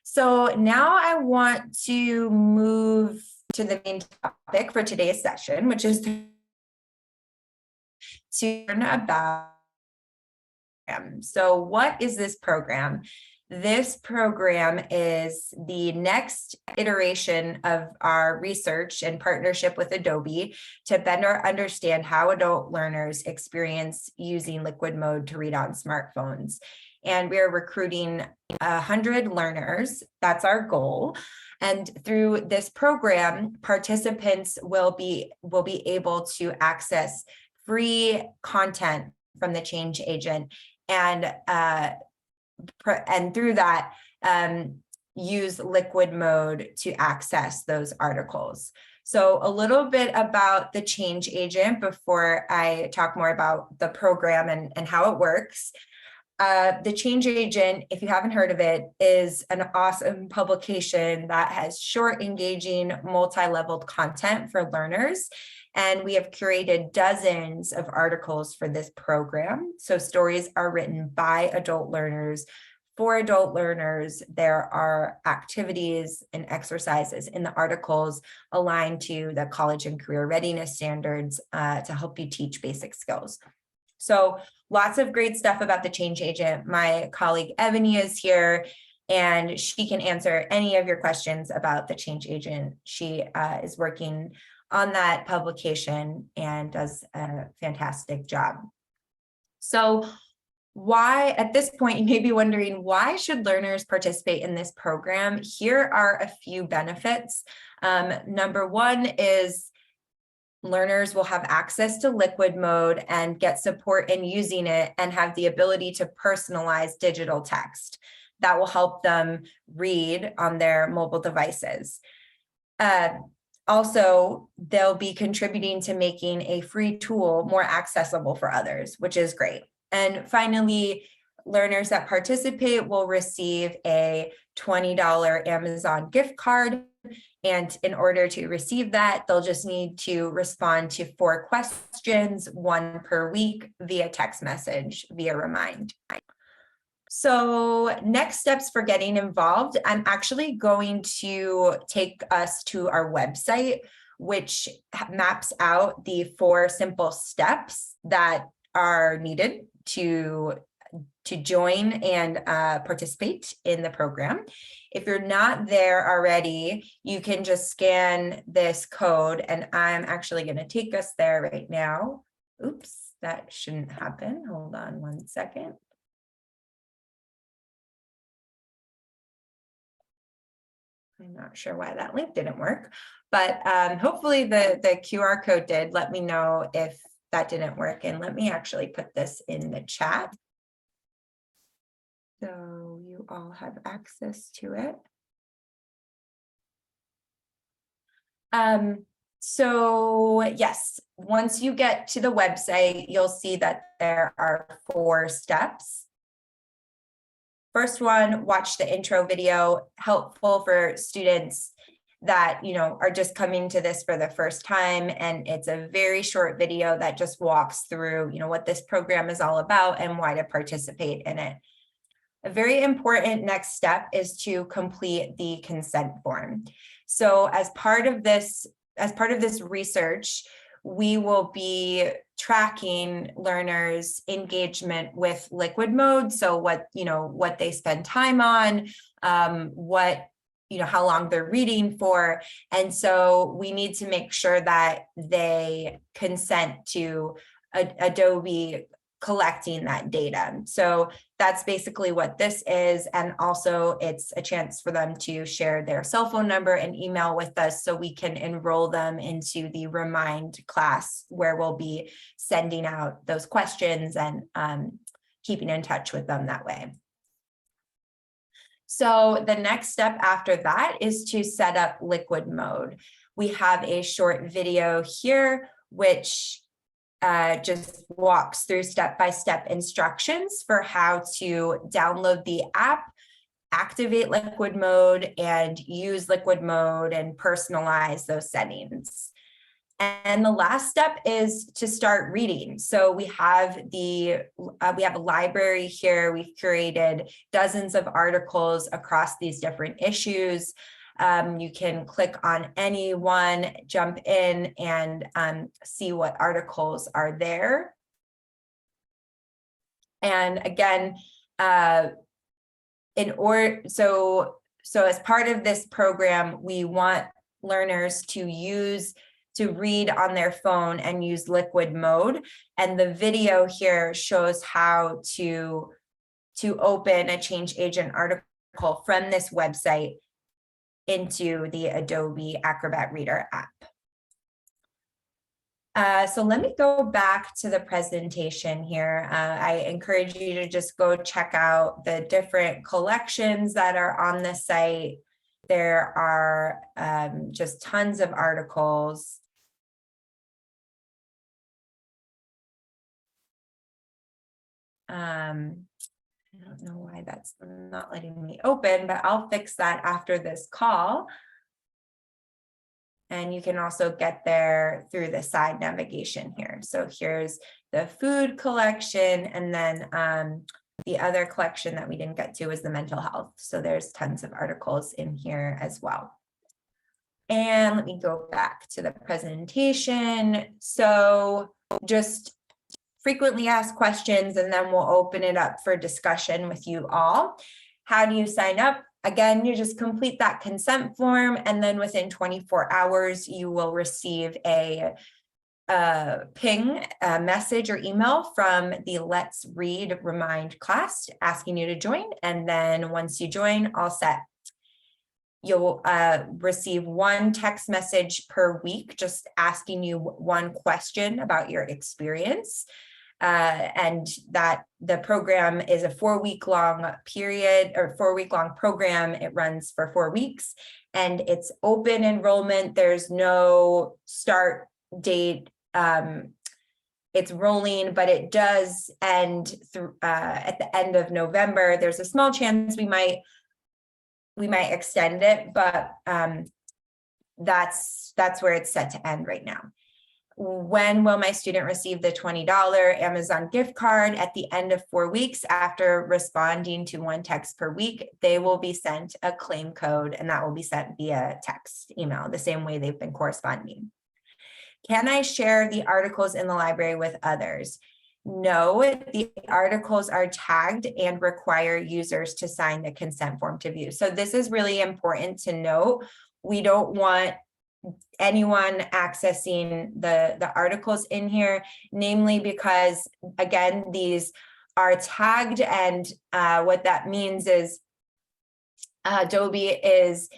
So now I want to move to the main topic for today's session, which is to learn about. So what is this program? This program is the next iteration of our research in partnership with Adobe to better understand how adult learners experience using Liquid Mode to read on smartphones. And we are recruiting 100 learners. That's our goal. And through this program, participants will be able to access free content from the change agent and through that, use Liquid Mode to access those articles. So a little bit about the change agent before I talk more about the program and how it works. The change agent, if you haven't heard of it, is an awesome publication that has short, engaging, multi-leveled content for learners. And we have curated dozens of articles for this program. So stories are written by adult learners, for adult learners. There are activities and exercises in the articles aligned to the college and career readiness standards to help you teach basic skills. So lots of great stuff about the change agent. My colleague Ebony is here, and she can answer any of your questions about the change agent. She is working on that publication and does a fantastic job. So why, at this point, you may be wondering, why should learners participate in this program? Here are a few benefits. Number one is learners will have access to Liquid Mode and get support in using it and have the ability to personalize digital text that will help them read on their mobile devices. Also, they'll be contributing to making a free tool more accessible for others, which is great. And finally, learners that participate will receive a $20 Amazon gift card. And in order to receive that, they'll just need to respond to 4 questions, 1 per week, via text message, via Remind. So next steps for getting involved, I'm actually going to take us to our website, which maps out the 4 simple steps that are needed to join and participate in the program. If you're not there already, you can just scan this code, and I'm actually going to take us there right now. Oops, that shouldn't happen. Hold on 1 second. I'm not sure why that link didn't work, but hopefully the QR code did. Let me know if that didn't work, and let me actually put this in the chat so you all have access to it. So yes, once you get to the website, you'll see that there are 4 steps. First one, watch the intro video, helpful for students that are just coming to this for the first time, and it's a very short video that just walks through what this program is all about and why to participate in it. A very important next step is to complete the consent form. So as part of this research, we will be tracking learners' engagement with Liquid Mode. So what they spend time on, how long they're reading for. And so we need to make sure that they consent to Adobe collecting that data. So that's basically what this is. And also it's a chance for them to share their cell phone number and email with us so we can enroll them into the Remind class, where we'll be sending out those questions and keeping in touch with them that way. So the next step after that is to set up Liquid Mode. We have a short video here, which just walks through step-by-step instructions for how to download the app, activate Liquid Mode, and use Liquid Mode and personalize those settings. And the last step is to start reading. So we have a library here. We've curated dozens of articles across these different issues. You can click on any one, jump in, and see what articles are there. And again, so as part of this program, we want learners to read on their phone and use Liquid Mode. And the video here shows how to open a change agent article from this website into the Adobe Acrobat Reader app. So let me go back to the presentation here. I encourage you to just go check out the different collections that are on the site. There are just tons of articles. I don't know why that's not letting me open, but I'll fix that after this call. And you can also get there through the side navigation here. So here's the food collection, and then the other collection that we didn't get to is the mental health. So there's tons of articles in here as well. And let me go back to the presentation. So just frequently asked questions, and then we'll open it up for discussion with you all. How do you sign up? Again, you just complete that consent form, and then within 24 hours, you will receive a ping, a message or email from the Let's Read Remind class asking you to join. And then once you join, all set. You'll receive one text message per week, just asking you one question about your experience. And that the program is a 4-week-long period, or 4-week-long program. It runs for 4 weeks, and it's open enrollment. There's no start date. It's rolling, but it does end through at the end of November. There's a small chance we might extend it, but that's where it's set to end right now. When will my student receive the $20 Amazon gift card? At the end of 4 weeks after responding to one text per week, they will be sent a claim code, and that will be sent via text, email, the same way they've been corresponding. Can I share the articles in the library with others? No, the articles are tagged and require users to sign the consent form to view. So this is really important to note. We don't want anyone accessing the articles in here, namely because, again, these are tagged, and what that means is Adobe is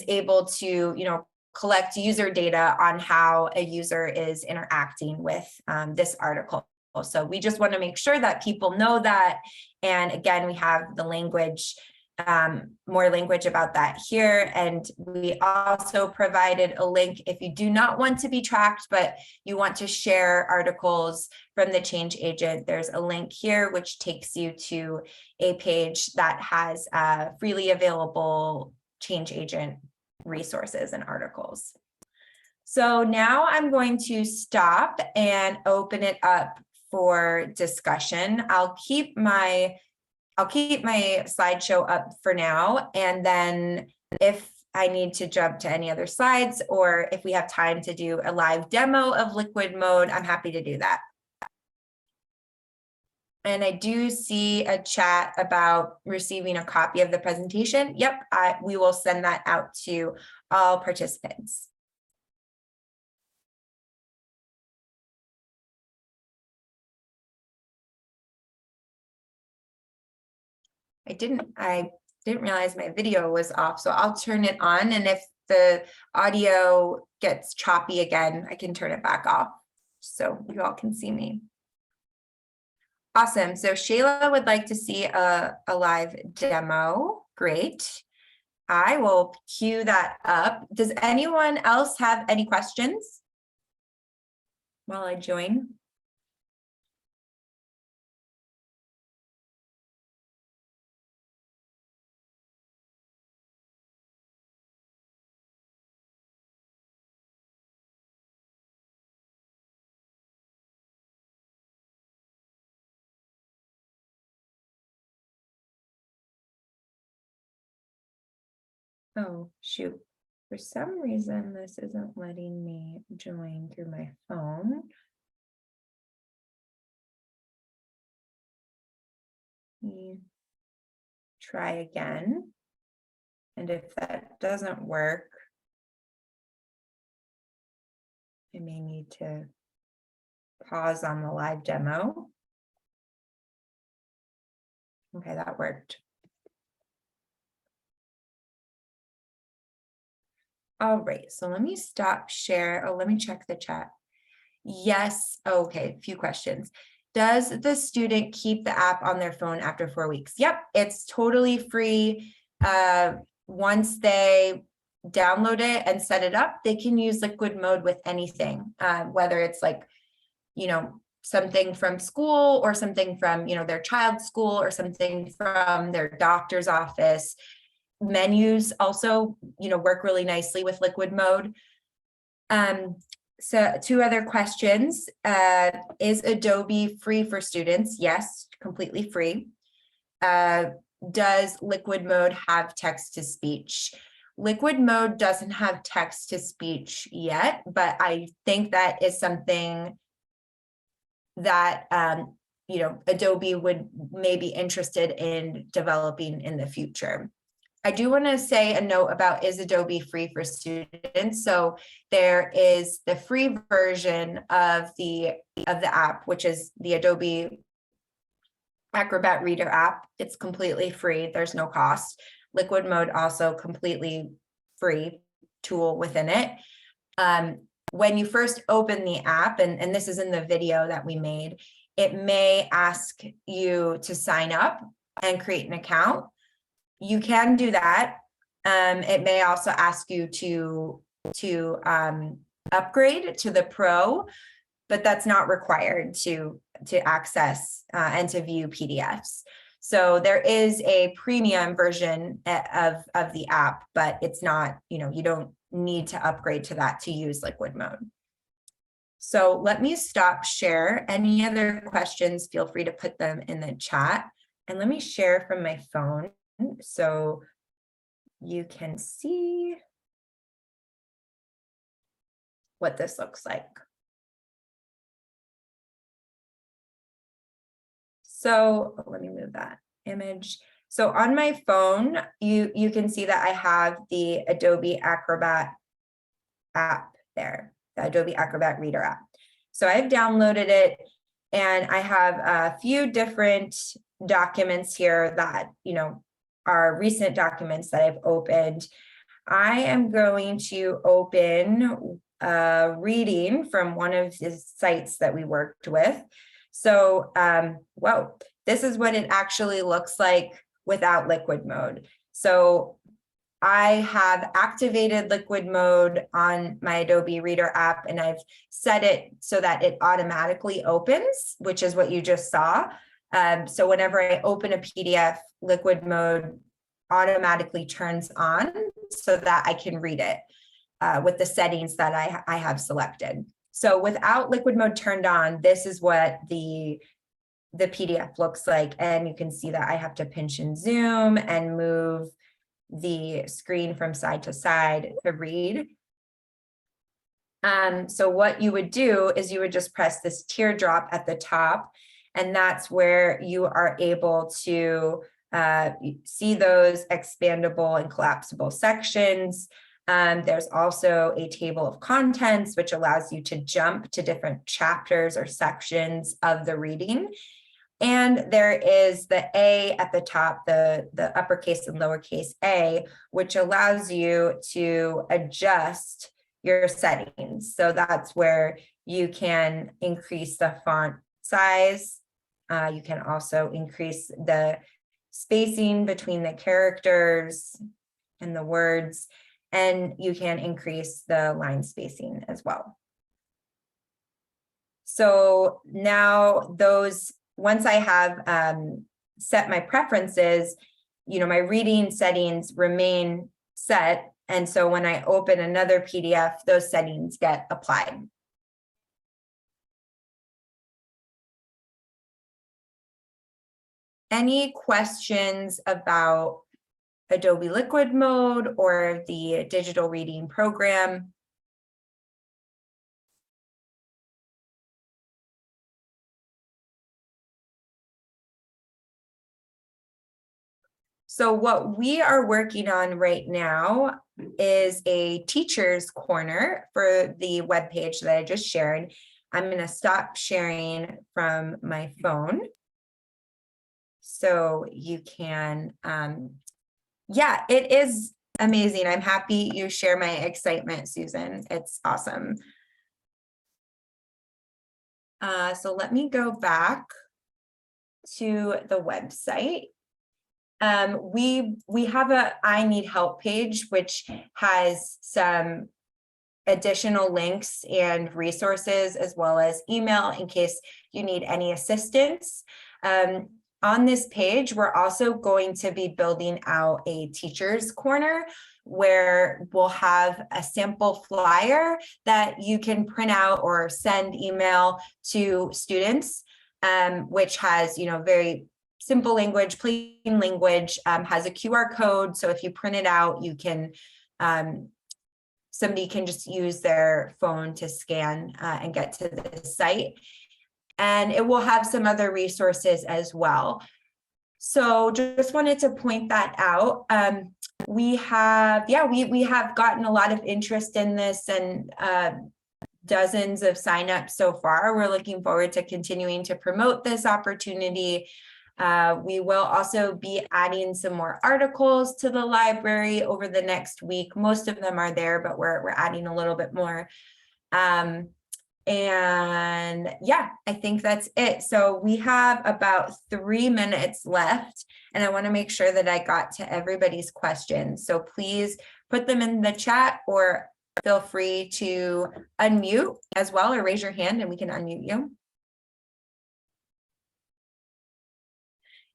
able to, collect user data on how a user is interacting with this article. So we just want to make sure that people know that. And again, we have the language, more language about that here. And we also provided a link if you do not want to be tracked, but you want to share articles from the change agent. There's a link here which takes you to a page that has freely available change agent resources and articles. So now I'm going to stop and open it up for discussion. I'll keep my slideshow up for now, and then if I need to jump to any other slides, or if we have time to do a live demo of Liquid Mode, I'm happy to do that. And I do see a chat about receiving a copy of the presentation. Yep, we will send that out to all participants. I didn't realize my video was off, so I'll turn it on. And if the audio gets choppy again, I can turn it back off so you all can see me. Awesome. So Shayla would like to see a live demo. Great. I will queue that up. Does anyone else have any questions while I join? Oh, shoot. For some reason, this isn't letting me join through my phone. Let me try again. And if that doesn't work, I may need to pause on the live demo. Okay, that worked. All right, so let me stop share. Oh, let me check the chat. Yes, okay, a few questions. Does the student keep the app on their phone after 4 weeks? Yep, it's totally free. Once they download it and set it up, they can use Liquid Mode with anything, whether it's like, something from school or something from, their child's school or something from their doctor's office. Menus also, work really nicely with Liquid Mode. So 2 other questions. Is Adobe free for students? Yes, completely free. Does Liquid Mode have text to speech? Liquid Mode doesn't have text to speech yet, but I think that is something that Adobe would maybe interested in developing in the future. I do want to say a note about, is Adobe free for students? So there is the free version of the app, which is the Adobe Acrobat Reader app. It's completely free. There's no cost. Liquid Mode also completely free tool within it. When you first open the app, and this is in the video that we made, it may ask you to sign up and create an account. You can do that. It may also ask you to upgrade to the Pro, but that's not required to access and to view PDFs. So there is a premium version of the app, but it's not, you don't need to upgrade to that to use Liquid Mode. So let me stop share. Any other questions, feel free to put them in the chat. And let me share from my phone so you can see what this looks like. So let me move that image. So on my phone, you can see that I have the Adobe Acrobat app there, the Adobe Acrobat Reader app. So I've downloaded it and I have a few different documents here that, are recent documents that I've opened. I am going to open a reading from one of the sites that we worked with. So, whoa, this is what it actually looks like without Liquid Mode. So I have activated Liquid Mode on my Adobe Reader app, and I've set it so that it automatically opens, which is what you just saw. So whenever I open a PDF, Liquid Mode automatically turns on so that I can read it with the settings that I have selected. So without Liquid Mode turned on, this is what the PDF looks like. And you can see that I have to pinch and zoom and move the screen from side to side to read. So what you would do is you would just press this teardrop at the top, and that's where you are able to see those expandable and collapsible sections. There's also a table of contents, which allows you to jump to different chapters or sections of the reading. And there is the A at the top, the uppercase and lowercase a, which allows you to adjust your settings. So that's where you can increase the font size. You can also increase the spacing between the characters and the words, and you can increase the line spacing as well. So now once I have set my preferences, my reading settings remain set. And so when I open another PDF, those settings get applied. Any questions about Adobe Liquid Mode or the digital reading program. So what we are working on right now is a teacher's corner for the webpage that I just shared. I'm going to stop sharing from my phone so you can, yeah, it is amazing. I'm happy you share my excitement, Susan. It's awesome. So let me go back to the website. We have a I need help page, which has some additional links and resources, as well as email in case you need any assistance. On this page, we're also going to be building out a teacher's corner where we'll have a sample flyer that you can print out or send email to students, which has, very simple language, plain language, has a QR code. So if you print it out, you can, somebody can just use their phone to scan and get to the site. And it will have some other resources as well. So just wanted to point that out. We have gotten a lot of interest in this and dozens of signups so far. We're looking forward to continuing to promote this opportunity. We will also be adding some more articles to the library over the next week. Most of them are there, but we're adding a little bit more. And yeah, I think that's it. So we have about 3 minutes left, and I want to make sure that I got to everybody's questions. So please put them in the chat or feel free to unmute as well, or raise your hand and we can unmute you.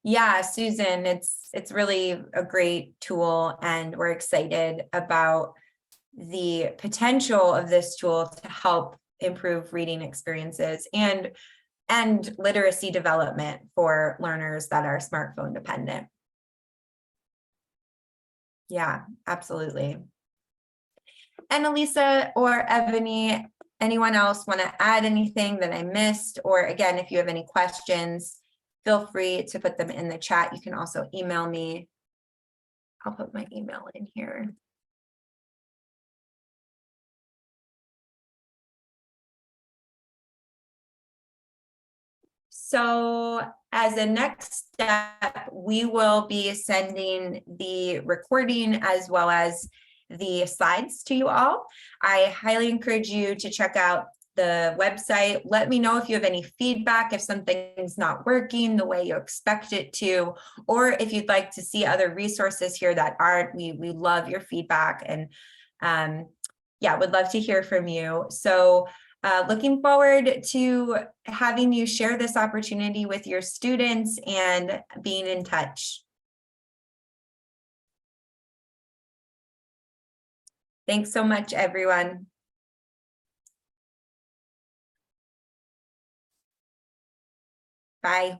Yeah, Susan, it's really a great tool, and we're excited about the potential of this tool to help improve reading experiences and literacy development for learners that are smartphone dependent. Yeah, absolutely. And Elisa or Ebony, anyone else want to add anything that I missed? Or again, if you have any questions, feel free to put them in the chat. You can also email me. I'll put my email in here. So as a next step, we will be sending the recording as well as the slides to you all. I highly encourage you to check out the website. Let me know if you have any feedback, if something's not working the way you expect it to, or if you'd like to see other resources here that aren't. We love your feedback, and yeah, would love to hear from you. So looking forward to having you share this opportunity with your students and being in touch. Thanks so much, everyone. Bye.